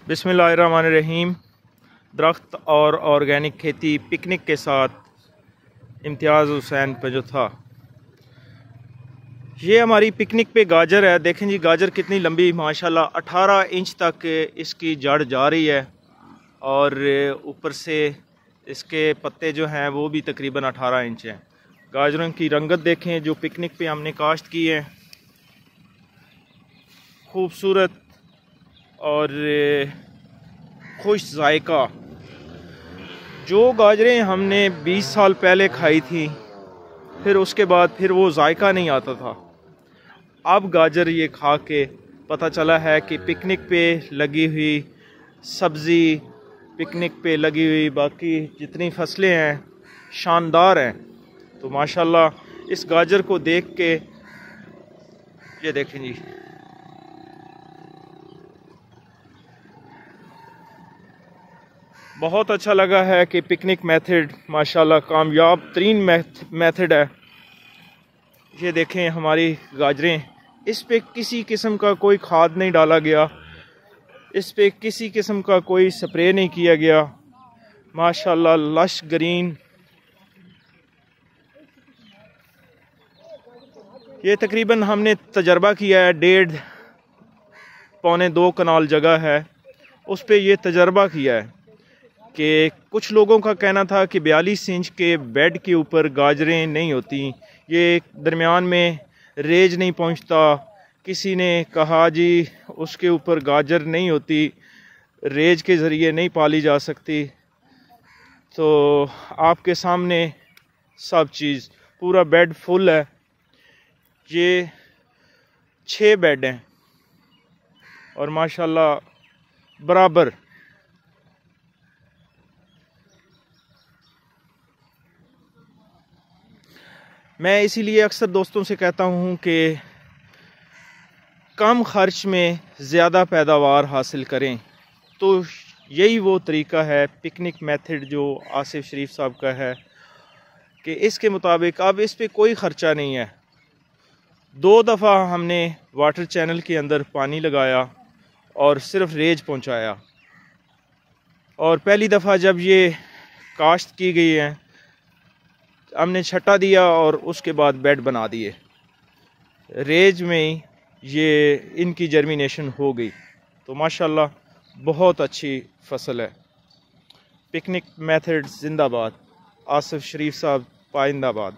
बिस्मिल्लाहिर्रहमानिर्रहीम। दरख्त और ऑर्गेनिक खेती पिकनिक के साथ इम्तियाज़ हुसैन पंजोथा। ये हमारी पिकनिक पे गाजर है। देखें जी, गाजर कितनी लंबी माशाल्लाह 18 इंच तक इसकी जड़ जा रही है और ऊपर से इसके पत्ते जो हैं वो भी तकरीबन 18 इंच हैं। गाजरों की रंगत देखें जो पिकनिक पे हमने काश्त की है, खूबसूरत और खुश जायका। जो गाजरें हमने 20 साल पहले खाई थी, फिर उसके बाद फिर वो जायका नहीं आता था। अब गाजर ये खा के पता चला है कि पिकनिक पे लगी हुई सब्ज़ी, पिकनिक पे लगी हुई बाकी जितनी फसलें हैं शानदार हैं। तो माशाल्लाह इस गाजर को देख के ये देखें जी, बहुत अच्छा लगा है कि पिकनिक मेथड माशाल्लाह कामयाब तरीन मेथड है। ये देखें हमारी गाजरें, इस पे किसी किस्म का कोई खाद नहीं डाला गया, इस पे किसी किस्म का कोई स्प्रे नहीं किया गया। माशाल्लाह लश ग्रीन। ये तकरीबन हमने तजर्बा किया है, 1.5 पौने 2 कनाल जगह है, उस पे ये तजर्बा किया है कि कुछ लोगों का कहना था कि 42 इंच के बेड के ऊपर गाजरें नहीं होती, ये दरमियान में रेज नहीं पहुंचता। किसी ने कहा जी उसके ऊपर गाजर नहीं होती, रेज के ज़रिए नहीं पाली जा सकती। तो आपके सामने सब चीज़, पूरा बेड फुल है। ये 6 बेड हैं और माशाल्लाह बराबर। मैं इसीलिए अक्सर दोस्तों से कहता हूँ कि कम खर्च में ज़्यादा पैदावार हासिल करें। तो यही वो तरीका है पिकनिक मेथड जो आसिफ शरीफ साहब का है कि इसके मुताबिक अब इस पे कोई ख़र्चा नहीं है। 2 दफ़ा हमने वाटर चैनल के अंदर पानी लगाया और सिर्फ रेज पहुँचाया, और पहली दफ़ा जब ये काश्त की गई है हमने छटा दिया और उसके बाद बेड बना दिए। रेज में ये इनकी जर्मिनेशन हो गई। तो माशाल्लाह बहुत अच्छी फसल है। पिकनिक मेथड जिंदाबाद। आसिफ शरीफ साहब पाइंदाबाद।